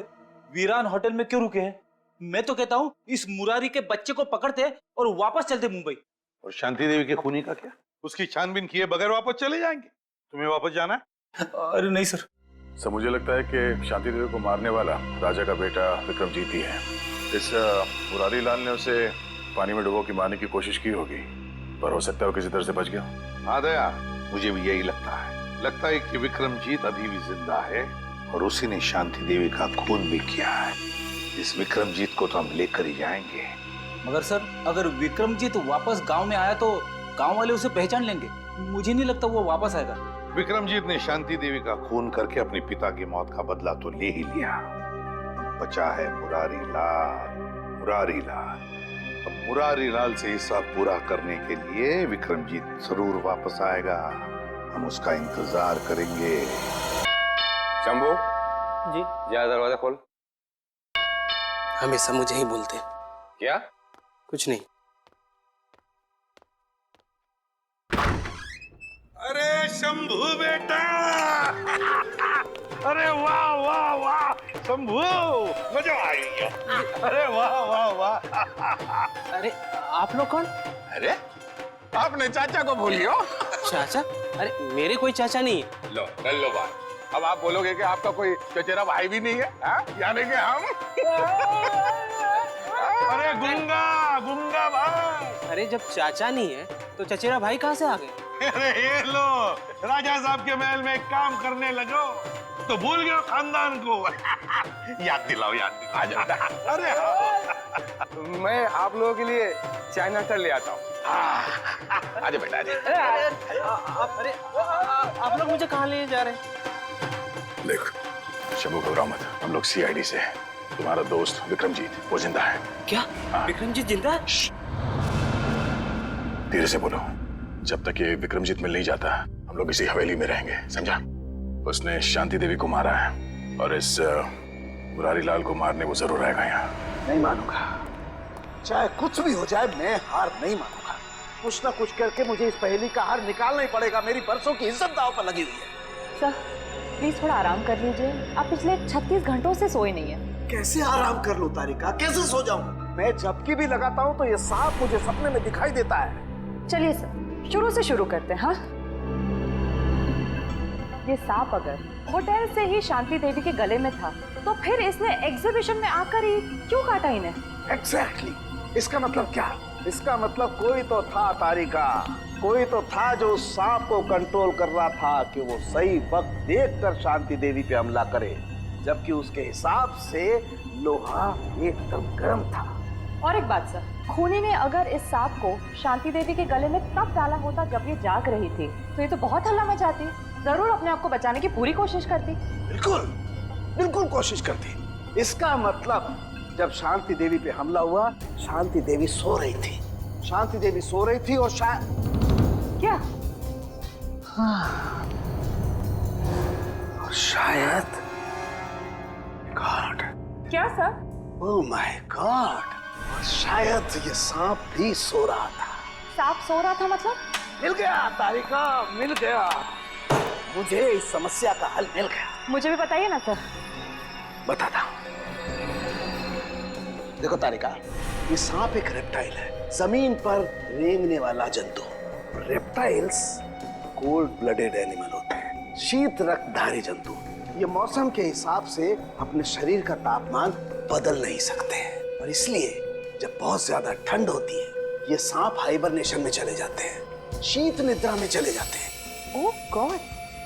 Speaker 12: वीरान होटल में क्यों रुके हैं? मैं तो कहता हूँ इस मुरारी के बच्चे को पकड़ते और वापस चलते मुंबई।
Speaker 11: और शांति देवी के खूनी का क्या? उसकी छानबीन किए बगैर वापस चले जाएंगे? तुम्हें वापस जाना है?
Speaker 12: अरे नहीं सर।
Speaker 9: सर मुझे लगता है कि शांति देवी को मारने वाला राजा का बेटा विक्रमजीत ही है। इस मुरारी लाल ने उसे पानी में डुबो के मारने की कोशिश की होगी, पर हो सकता है वो किसी तरह से बच गया।
Speaker 11: हाँ दया, मुझे भी यही लगता है कि विक्रमजीत अभी भी जिंदा है और उसी ने शांति देवी का खून भी किया है। इस विक्रमजीत को तो हम लेकर ही जाएंगे।
Speaker 12: मगर सर, अगर विक्रमजीत वापस गांव में आया तो गांव वाले उसे पहचान लेंगे। मुझे नहीं लगता वो वापस आएगा।
Speaker 11: विक्रमजीत ने शांति देवी का खून करके अपने पिता की मौत का बदला तो ले ही लिया। बचा है मुरारी लाल। अब मुरारी लाल से हिस्सा पूरा करने के लिए विक्रमजीत जरूर वापस आएगा। हम उसका इंतजार करेंगे।
Speaker 21: शंभू
Speaker 5: जी,
Speaker 21: जा दरवाजा खोल।
Speaker 5: हमेशा मुझे ही बोलते हैं।
Speaker 21: क्या?
Speaker 5: कुछ नहीं।
Speaker 11: अरे शंभू बेटा, अरे वाह वाह वाह शंभू, मजा आ गया। अरे वाह वाह वाह।
Speaker 12: अरे आप लोग कौन?
Speaker 11: अरे
Speaker 10: अपने चाचा को भूलियो।
Speaker 5: चाचा? अरे मेरे कोई चाचा नहीं है।
Speaker 9: लो कर लो बात। अब आप बोलोगे कि आपका कोई चचेरा भाई भी नहीं है, हाँ? यानी कि हम।
Speaker 10: अरे गुंगा गुंगा भाई।
Speaker 5: अरे जब चाचा नहीं है तो चचेरा भाई कहाँ से आ गए?
Speaker 10: अरे ये लो, राजा साहब के महल में काम करने लगो तो भूल गए खानदान को। याद दिलाओ, याद दिलाओ।
Speaker 21: अरे हाँ। मैं आप लोगों के लिए चाय नाश्ता ले आता हूँ।
Speaker 9: आजा बेटा आजा।
Speaker 5: अरे आप लोग मुझे कहाँ ले जा रहे हैं?
Speaker 9: देखो शंभू घबराओ मत, हम लोग सीआईडी से हैं। तुम्हारा दोस्त विक्रमजीत वो जिंदा है।
Speaker 5: क्या? विक्रमजीत जिंदा है?
Speaker 9: धीरे से बोलो। जब तक ये विक्रमजीत मिल नहीं जाता हम लोग इसी हवेली में रहेंगे, समझा? उसने शांति देवी को मारा है और इस मुरारी लाल को मारने वो जरूर आएगा यहाँ।
Speaker 13: नहीं मानूंगा, चाहे कुछ भी हो जाए मैं हार नहीं मानूंगा। कुछ ना कुछ करके मुझे इस पहेली का हार निकालना ही पड़ेगा। मेरी बरसों की इज्जत दांव पर लगी हुई है।
Speaker 15: सर प्लीज थोड़ा आराम कर लीजिए, आप पिछले 36 घंटों से सोए नहीं है।
Speaker 13: कैसे आराम कर लूं तारिका, कैसे सो जाऊं? मैं झपकी भी लगाता हूं तो ये सांप मुझे सपने में दिखाई देता है।
Speaker 15: चलिए सर शुरू से शुरू करते हैं। हाँ, ये सांप अगर होटल से ही शांति देवी के गले में था तो फिर इसने एग्जीबिशन में आकर ही क्यों काटा इन्हें?
Speaker 13: एग्जैक्टली। इसका मतलब क्या? इसका मतलब कोई तो था तारिका, कोई तो था जो उस सांप को कंट्रोल कर रहा था कि वो सही वक्त देखकर शांति देवी पे हमला करे, जबकि उसके हिसाब से लोहा एकदम गर्म था।
Speaker 15: और एक बात सर, खूनी ने अगर इस सांप को शांति देवी के गले में तब डाला होता जब ये जाग रही थी तो ये तो बहुत हल्ला मचाती, जरूर अपने आप को बचाने की पूरी कोशिश करती।
Speaker 13: बिल्कुल बिल्कुल कोशिश करती। इसका मतलब जब शांति देवी पे हमला हुआ शांति देवी सो रही थी। शांति देवी सो रही थी और
Speaker 15: क्या?
Speaker 13: हाँ। और शायद गॉड।
Speaker 15: क्या सर?
Speaker 13: ओह माय गॉड, और शायद ये सांप भी सो रहा था।
Speaker 15: सांप सो रहा था मतलब?
Speaker 13: मिल गया तारिका, मिल गया। मुझे इस समस्या का हल मिल गया।
Speaker 15: मुझे भी बताइए ना सर।
Speaker 13: बताता हूं। देखो तारिका, ये सांप एक रेप्टाइल है, जमीन पर रेंगने वाला जंतु। रेप्टाइल्स कोल्ड ब्लडेड एनिमल होते हैं, शीत रक्तधारी जंतु। ये मौसम के हिसाब से अपने शरीर का तापमान बदल नहीं सकते हैं और इसलिए जब बहुत ज्यादा ठंड होती है ये सांप हाइबरनेशन में चले जाते हैं, शीत निद्रा में चले जाते हैं।
Speaker 15: ओह गॉड,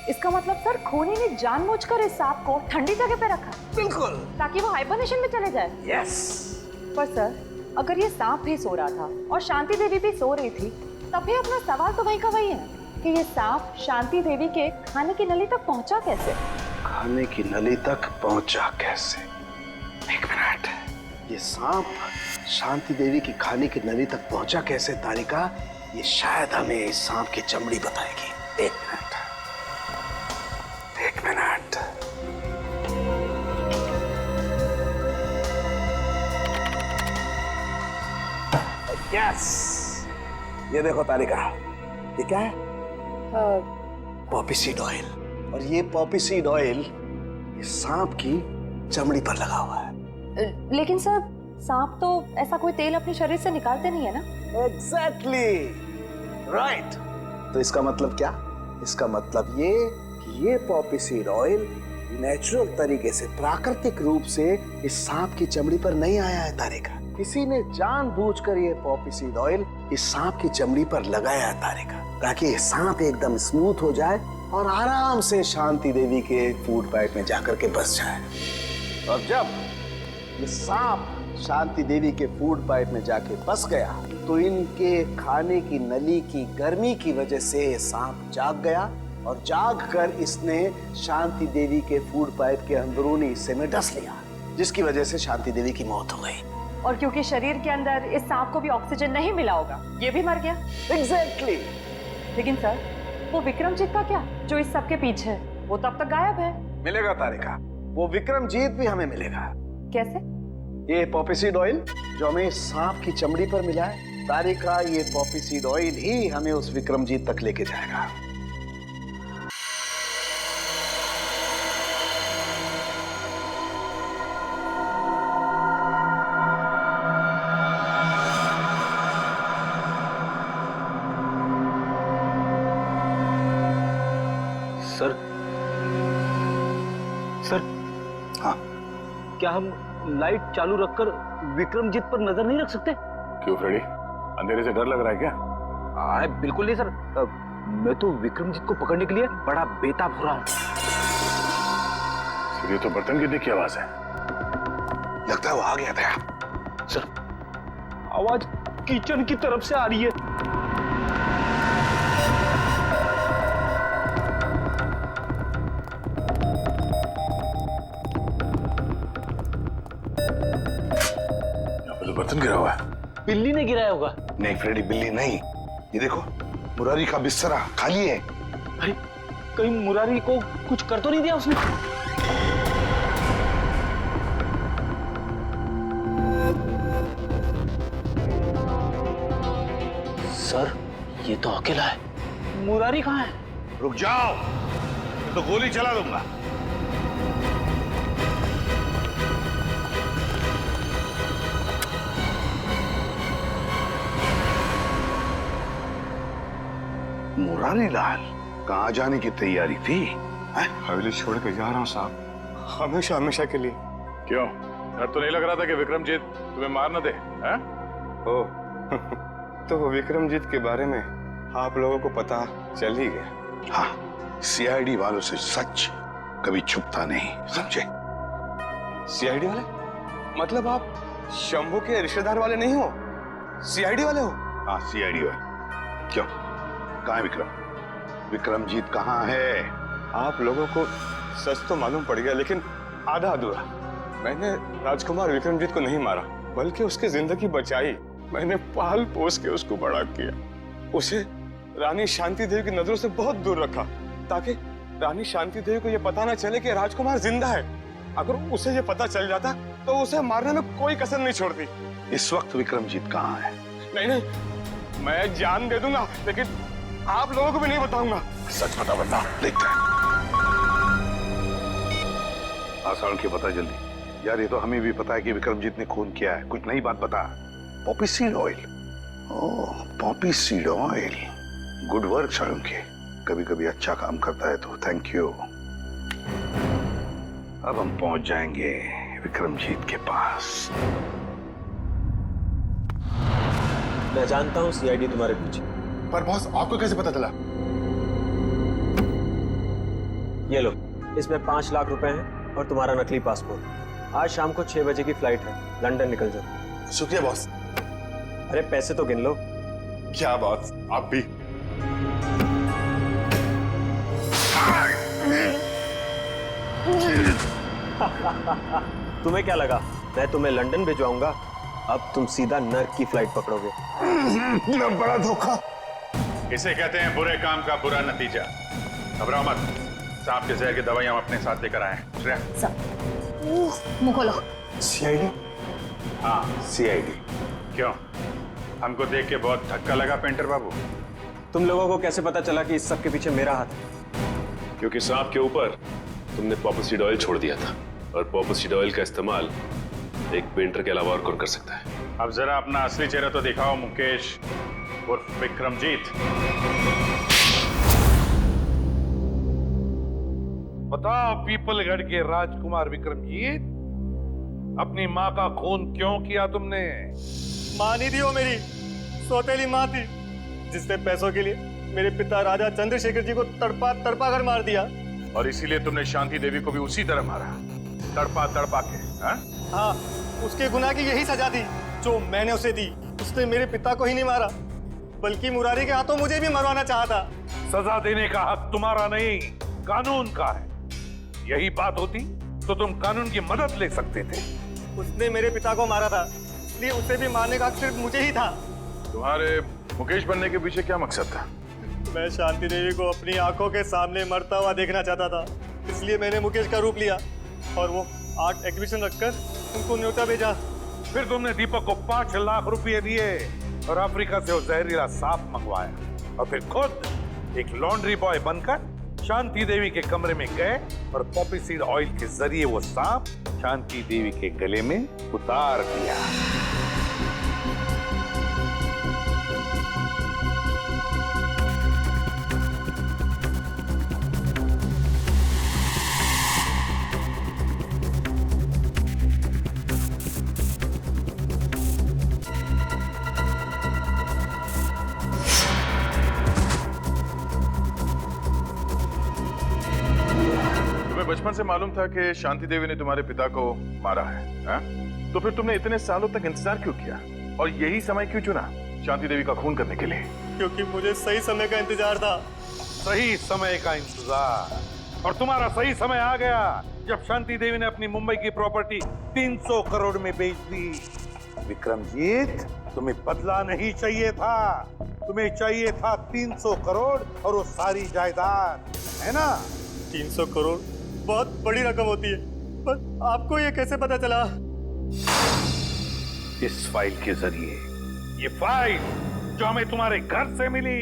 Speaker 15: इसका मतलब सर खूनी ने जानबूझकर इस सांप को ठंडी जगह पे रखा।
Speaker 13: बिल्कुल,
Speaker 15: ताकि वो हाइबरनेशन में चले जाए।
Speaker 13: यस।
Speaker 15: पर सर अगर ये सांप भी सो रहा था और शांति देवी भी सो रही थी तब भी अपना सवाल तो वही का वही है कि ये सांप शांति देवी के खाने की नली तक पहुंचा कैसे?
Speaker 13: खाने की नली तक पहुंचा कैसे? एक मिनट, ये सांप शांति देवी की खाने की नली तक पहुंचा कैसे तारिका? ये शायद हमें इस सांप की चमड़ी बताएगी। एक मिनट, एक मिनट। यस, ये देखो तारिका, ये क्या है? Poppy seed oil. और ये पॉपी सीड ऑयल ये सांप की चमड़ी पर लगा हुआ है।
Speaker 15: लेकिन सर सांप तो ऐसा कोई तेल अपने शरीर से निकालते नहीं है ना?
Speaker 13: Exactly right. तो इसका मतलब क्या? इसका मतलब ये कि ये पॉपी सीड ऑयल नेचुरल तरीके से, प्राकृतिक रूप से इस सांप की चमड़ी पर नहीं आया है तारिका। किसी ने जानबूझकर ये पॉपी सीड ऑयल इस सांप की चमड़ी पर लगाया है तारिका, ताकि ये सांप एकदम स्मूथ हो जाए और आराम से शांति देवी के फूड पाइप में जाकर के बस जाए। और जब ये सांप शांति देवी के फूड पाइप में जाके बस गया तो इनके खाने की नली की गर्मी की वजह से ये सांप जाग गया और जाग कर इसने शांति देवी के फूड पाइप के अंदरूनी हिस्से में डस लिया, जिसकी वजह से शांति देवी की मौत हो गई।
Speaker 15: और क्योंकि शरीर के अंदर इस सांप को भी ऑक्सीजन नहीं मिला होगा, ये भी मर गया।
Speaker 13: एग्जैक्टली।
Speaker 15: लेकिन सर वो विक्रमजीत का क्या, जो इस सब के पीछे है? वो तो अब तक गायब है।
Speaker 13: मिलेगा तारिका, वो विक्रमजीत भी हमें मिलेगा।
Speaker 15: कैसे?
Speaker 13: ये पॉपी सीड ऑयल जो हमें सांप की चमड़ी पर मिला है तारिका, ये पॉपी सीड ऑयल ही हमें उस विक्रमजीत तक लेके जाएगा।
Speaker 12: सर।
Speaker 11: हाँ।
Speaker 12: क्या हम लाइट चालू रखकर विक्रमजीत पर नजर नहीं रख सकते?
Speaker 9: क्यों फ्रेडी, अंधेरे से डर लग रहा है क्या?
Speaker 12: बिल्कुल नहीं सर, मैं तो विक्रमजीत को पकड़ने के लिए बड़ा बेताब हो रहा हूँ।
Speaker 9: ये तो बर्तन गिरने की आवाज है।
Speaker 11: लगता है वो आ गया था।
Speaker 12: सर, आवाज किचन की तरफ से आ रही है।
Speaker 9: यहाँ पे तो बर्तन गिरा हुआ है।
Speaker 12: बिल्ली ने गिराया होगा।
Speaker 11: नहीं फ्रेडी, बिल्ली नहीं। ये देखो, मुरारी का बिस्तरा खाली है।
Speaker 12: अरे, कहीं मुरारी को कुछ कर तो नहीं दिया उसने? सर, ये तो अकेला है। मुरारी कहाँ है?
Speaker 11: रुक जाओ, मैं तो गोली चला दूंगा। मुरारी लाल कहाँ जाने की तैयारी थी?
Speaker 21: हवेली छोड़ के जा रहा हूँ साहब, हमेशा हमेशा के लिए।
Speaker 9: क्यों, डर तो नहीं लग रहा था कि विक्रमजीत तुम्हें मार न दे? हैं?
Speaker 21: तो विक्रमजीत के बारे में आप लोगों को पता चल ही गया।
Speaker 11: हाँ, सीआईडी वालों से सच कभी छुपता नहीं, समझे?
Speaker 21: सीआईडी वाले? मतलब आप शंभू के रिश्तेदार वाले नहीं हो, सीआईडी वाले हो?
Speaker 11: हाँ, सीआईडी वाले। क्यों, कहाँ है विक्रम? विक्रमजीत कहाँ है?
Speaker 21: आप लोगों को सच तो मालूम पड़ गया, लेकिन आधा अधूरा। मैंने राजकुमार विक्रमजीत को नहीं मारा, बल्कि उसकी जिंदगी बचाई। मैंने पाल पोस के उसको बड़ा किया, उसे रानी शांति देवी की नजरों से बहुत दूर रखा, ताकि रानी शांति देवी को यह पता न चले कि राजकुमार जिंदा है। अगर उसे यह पता चल जाता तो उसे मारने में कोई कसर नहीं छोड़ती।
Speaker 11: इस वक्त विक्रमजीत कहाँ है?
Speaker 21: नहीं, मैं जान दे दूंगा, लेकिन आप लोगों को भी नहीं बताऊंगा।
Speaker 11: सच बता, देखते हैं। आसान के बता जल्दी। यार, ये तो हमें भी पता है कि विक्रमजीत ने खून किया है, कुछ नई बात बता। Poppy seed oil. Oh, poppy seed oil. Good work Shalunke, कभी कभी अच्छा काम करता है तो थैंक यू। अब हम पहुंच जाएंगे विक्रमजीत के पास।
Speaker 6: मैं जानता हूं सीआईडी तुम्हारे पीछे।
Speaker 21: पर बॉस, आपको कैसे पता चला?
Speaker 6: ये लो, इसमें 5 लाख रुपए हैं और तुम्हारा नकली पासपोर्ट। आज शाम को 6 बजे की फ्लाइट है, लंदन निकल जाओ।
Speaker 21: शुक्रिया बॉस।
Speaker 6: अरे पैसे तो गिन लो।
Speaker 21: क्या बॉस, आप भी?
Speaker 6: तुम्हें क्या लगा मैं तुम्हें लंदन भिजवाऊंगा? अब तुम सीधा नर्क की फ्लाइट पकड़ोगे।
Speaker 11: बड़ा धोखा।
Speaker 9: इसे कहते हैं बुरे काम का बुरा नतीजा। घबराओ मत, सांप के जहर की दवाई हम अपने साथ लेकर आए हैं। श्रेया,
Speaker 15: मुंह खोलो।
Speaker 21: सीआईडी?
Speaker 9: हाँ,
Speaker 21: सीआईडी।
Speaker 9: क्यों, हमको देख के बहुत धक्का लगा पेंटर बाबू?
Speaker 6: तुम लोगों को कैसे पता चला कि इस सब के पीछे मेरा हाथ है?
Speaker 16: क्योंकि सांप के ऊपर तुमने पॉपी सीड ऑयल छोड़ दिया था, और पॉपी सीड ऑयल का इस्तेमाल एक पेंटर के अलावा और कौन कर सकता है?
Speaker 9: अब जरा अपना असली चेहरा तो दिखाओ मुकेश उर्फ विक्रमजीत।
Speaker 11: बताओ पीपलगढ़ के राजकुमार विक्रमजीत, अपनी माँ का खून क्यों किया तुमने?
Speaker 10: माँ नहीं थी वो, मेरी सौतेली माँ थी, जिसने पैसों के लिए मेरे पिता राजा चंद्रशेखर जी को तड़पा तड़पा कर मार दिया।
Speaker 9: और इसीलिए तुमने शांति देवी को भी उसी तरह मारा, तड़पा तड़पा के।
Speaker 10: हाँ, उसके गुनाह की यही सजा थी जो मैंने उसे दी। उसने मेरे पिता को ही नहीं मारा, बल्कि मुरारी के हाथों मुझे भी मरवाना चाहा था।
Speaker 11: सजा देने का हक तुम्हारा नहीं, कानून का है। यही बात होती तो तुम कानून की मदद ले सकते थे।
Speaker 10: उसने मेरे पिता को मारा था, इसलिए उसे भी मारने का हक सिर्फ मुझे ही था।
Speaker 9: तुम्हारे मुकेश बनने के पीछे क्या मकसद था?
Speaker 10: मैं शांति देवी को अपनी आंखों के सामने मरता हुआ देखना चाहता था, इसलिए मैंने मुकेश का रूप लिया और वो आर्ट एग्जीबिशन रखकर उनको न्योता भेजा।
Speaker 11: फिर तुमने दीपक को 5 लाख रुपए दिए और अफ्रीका से वो जहरीला सांप मंगवाया, और फिर खुद एक लॉन्ड्री बॉय बनकर शांति देवी के कमरे में गए और पॉपी सीड ऑयल के जरिए वो सांप शांति देवी के गले में उतार दिया।
Speaker 9: हमें बचपन से मालूम था कि शांति देवी ने तुम्हारे पिता को मारा है, हा? तो फिर तुमने इतने सालों तक इंतजार क्यों किया और यही समय क्यों चुना शांति देवी का खून करने के लिए?
Speaker 10: क्योंकि मुझे सही समय का इंतजार था।
Speaker 11: सही समय का इंतजार, और तुम्हारा सही समय आ गया जब शांति देवी ने अपनी मुंबई की प्रॉपर्टी 300 करोड़ में बेच दी। विक्रमजीत, तुम्हें बदला नहीं चाहिए था, तुम्हें चाहिए था 300 करोड़ और वो सारी जायदाद, है ना?
Speaker 10: 300 करोड़ बहुत बड़ी रकम होती है, पर आपको ये कैसे पता चला?
Speaker 11: इस फाइल के जरिए। ये फाइल जो हमें तुम्हारे घर से मिली,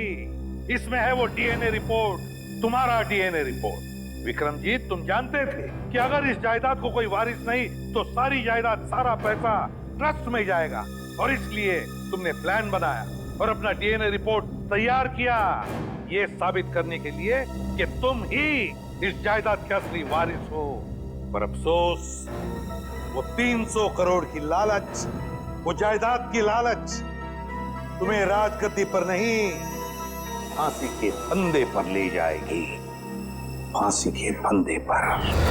Speaker 11: इसमें है वो डीएनए रिपोर्ट, तुम्हारा डीएनए रिपोर्ट। विक्रमजीत, तुम जानते थे कि अगर इस जायदाद को कोई वारिस नहीं तो सारी जायदाद, सारा पैसा ट्रस्ट में जाएगा, और इसलिए तुमने प्लान बनाया और अपना डीएनए रिपोर्ट तैयार किया, ये साबित करने के लिए कि तुम ही इस जायदाद के असली वारिस हो। पर अफसोस, वो 300 करोड़ की लालच, वो जायदाद की लालच तुम्हें राजगद्दी पर नहीं, फांसी के फंदे पर ले जाएगी, फांसी के फंदे पर।